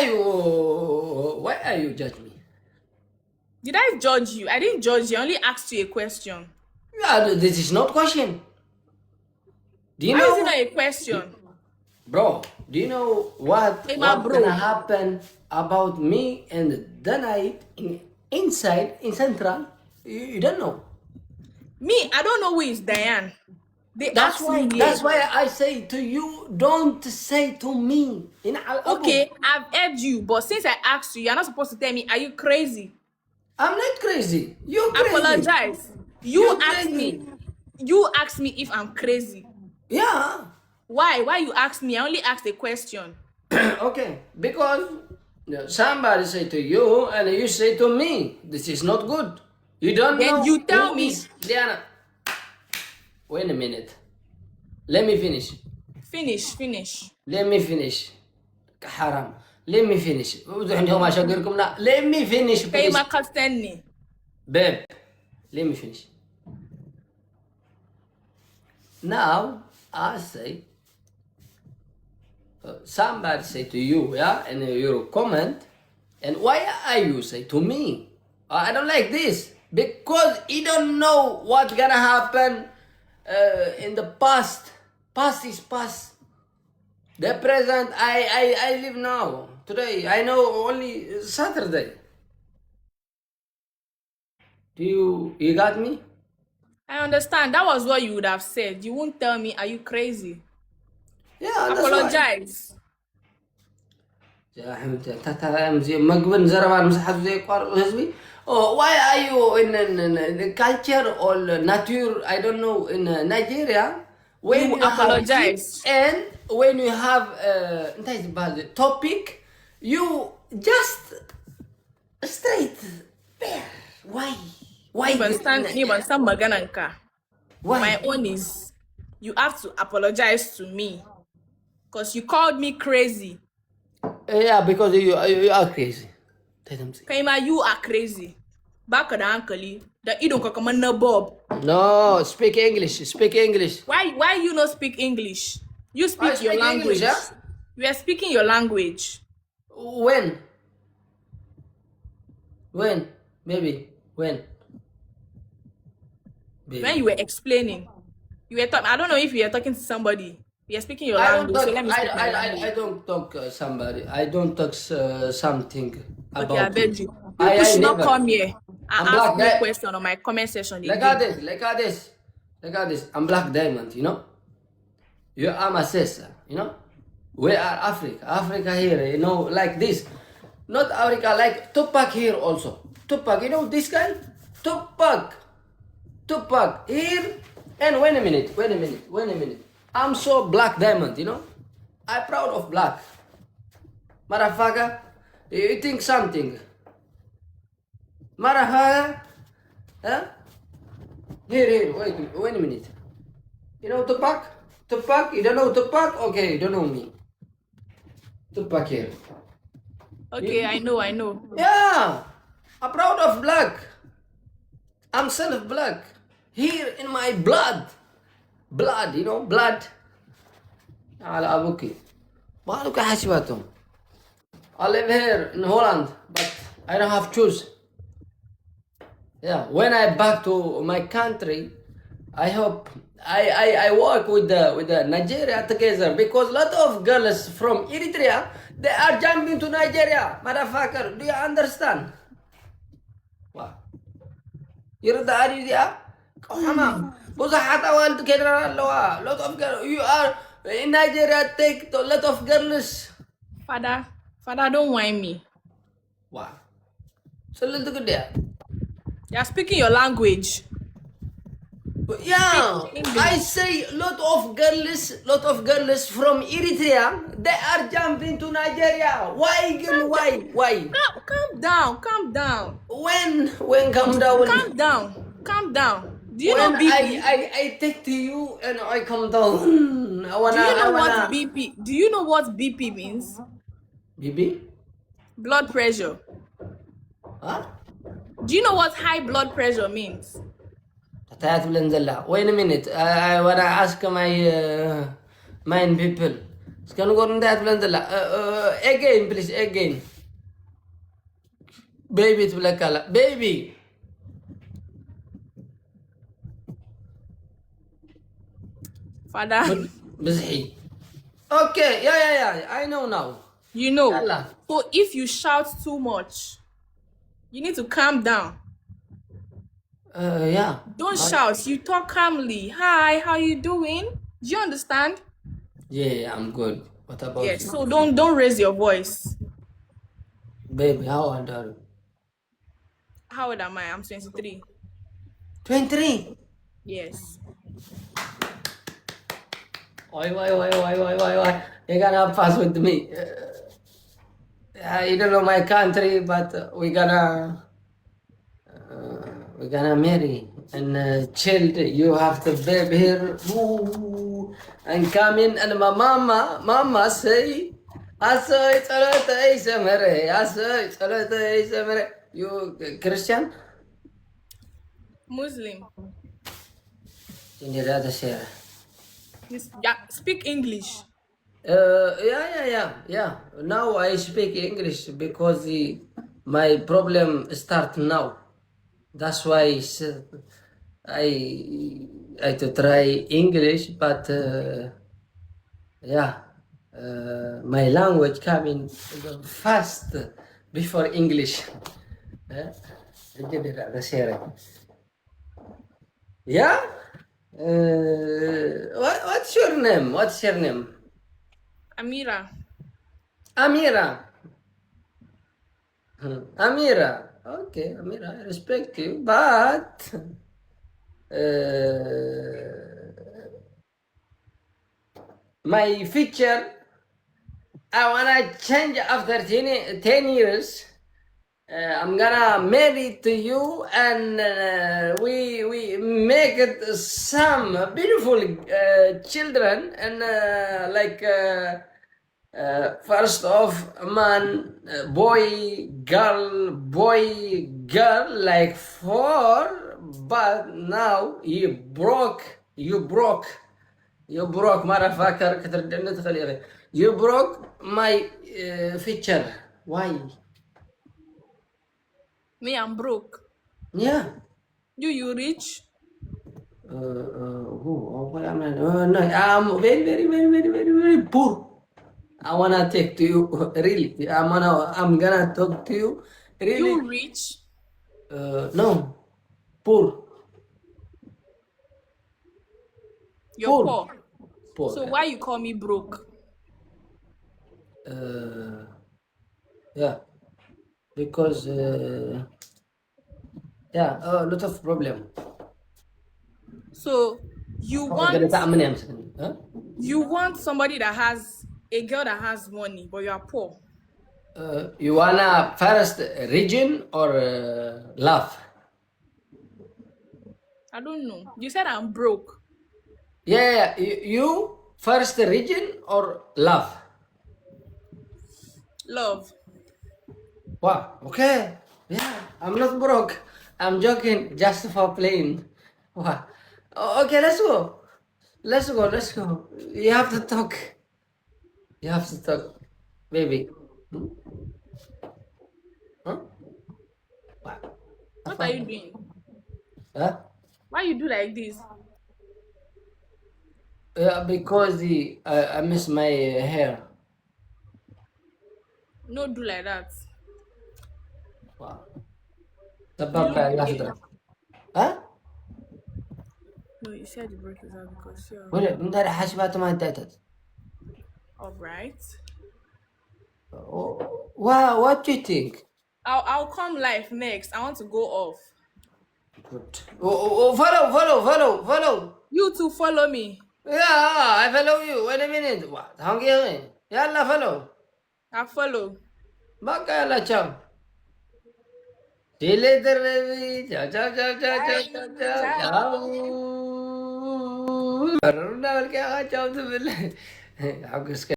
are you judge me? Did I judge you? I didn't judge you. I only asked you a question. Yeah, this is not question. Do you Why know? is it not a question? Bro, do you know what's gonna happen about me and the night inside in Central? You don't know. Me, I don't know who is Diane. That's why I say to you, don't say to me. Okay, I've heard you, but since I asked you, you're not supposed to tell me, are you crazy? I'm not crazy. You're crazy. Apologize. You asked me if I'm crazy. Yeah. Why? Why you asked me? I only asked a question. Okay, because somebody say to you and you say to me, this is not good. You don't know. Then you tell me. Diana, wait a minute. Let me finish. Finish. Let me finish. Haram. Let me finish. Let me finish, please. Babe, let me finish. Now, I say, somebody say to you, yeah, and you comment, and why are you say to me? I don't like this, because you don't know what's gonna happen in the past. Past is past. The present, I live now. Today, I know only Saturday. You got me? I understand. That was what you would have said. You won't tell me, are you crazy? Yeah, apologize. Oh, why are you in the culture or nature? I don't know, in Nigeria. When you apologize and when you have the topic, you just straight there. Why? Why? My own is you have to apologize to me because you called me crazy. Yeah, because you are crazy. Kaima, you are crazy. Back at the uncle, the you don't come on Bob. No, speak English. Speak English. Why you not speak English? You speak your language. English, huh? We are speaking your language. When? Maybe. When? Baby. When you were explaining, you were talking. I don't know if you were talking to somebody. You are speaking your language. So let me speak my language. I don't talk somebody. I don't talk something about. Okay, I beg you. You should not come here and ask me a question on my comment section. Look at this. I'm Black Diamond, you know. You are my sister, you know. We are Africa. Africa here, you know, like this. Not Africa, like Tupac here also. Tupac, you know this guy? Tupac here. And wait a minute. I'm so Black Diamond, you know. I'm proud of black. Motherfucker, you think something. Motherfucker, huh? Here, wait a minute. You know Tupac? You don't know Tupac? Okay, you don't know me. Tupac here. Okay, I know. Yeah, I'm proud of black. I'm son of black. Here in my blood, you know, blood. على أبوكي. ما لك حسبتهم. I live here in Holland, but I don't have choose. Yeah, when I back to my country, I hope I work with the Nigeria together because a lot of girls from Eritrea they are jumping to Nigeria. Motherfucker, do you understand? Wow. You're the idea? Come on. بوزحات أول كده لوا. Lot of girls. You are in Nigeria. Take a lot of girls. Father, don't whine me. Wow. So little good there. You're speaking your language. Yeah, I say lot of girls from Eritrea, they are jumping to Nigeria. Why? Calm down. When calm down? Calm down. Do you know BP? I take to you and I come down. Do you know what BP means? BP? Blood pressure. Huh? Do you know what high blood pressure means? Wait a minute. I wanna ask my people. እስከንጎር እንታይ ትብለንተላ again please again baby ትብለካላ baby Father. ብዝሒ okay yeah I know now You know. Yalla. So if you shout too much, you need to calm down. yeah Don't shout. You talk calmly. Hi, how you doing? Do you understand? yeah I'm good what about Yes. you? So don't raise your voice. baby how old are you How old am I? I'm 23. 23 Yes. why you're gonna pass with me you don't know my country but we're gonna marry and child you have to babe here and come in and my mama say asay ጸሎተ ይሰመረ asay ጸሎተ ይሰመረ you Christian Muslim. in the share Yeah, speak English. Yeah. Now I speak English because my problem start now. That's why I to try English, but my language coming fast before English. Yeah. What's your name? Amira. Amira. Okay, Amira, I respect you, but my future, I wanna change after 10 years. I'm gonna marry to you, and we make it some beautiful children, and first of man, boy, girl, like 4. But now you broke, motherfucker. You broke my future. Why? Me, I'm broke. Yeah. You rich? No, I'm very poor. I wanna take to you really. I'm gonna talk to you really. You rich? No, poor. You're poor. Poor. So why you call me broke? Yeah, because a lot of problem. So you want somebody that has a girl that has money, but you are poor. You wanna first region or love? I don't know. You said I'm broke. Yeah. You first region or love? Love. Wow. Okay. Yeah. I'm not broke. I'm joking. Just for playing. Wow. Okay. Let's go. You have to talk. Baby. Huh? What are you doing? Huh? Why you do like this? Because I miss my hair. No, do like that. Wow. Huh? No, you said the break is out because you're all right. Wow, what do you think? I'll come live next. I want to go off. Good. Follow. You too follow me. Yeah, I follow you. Wait a minute. What? Yalla, follow. I follow. Baka yalla, ciao. See you later, baby. Ciao. Ciao.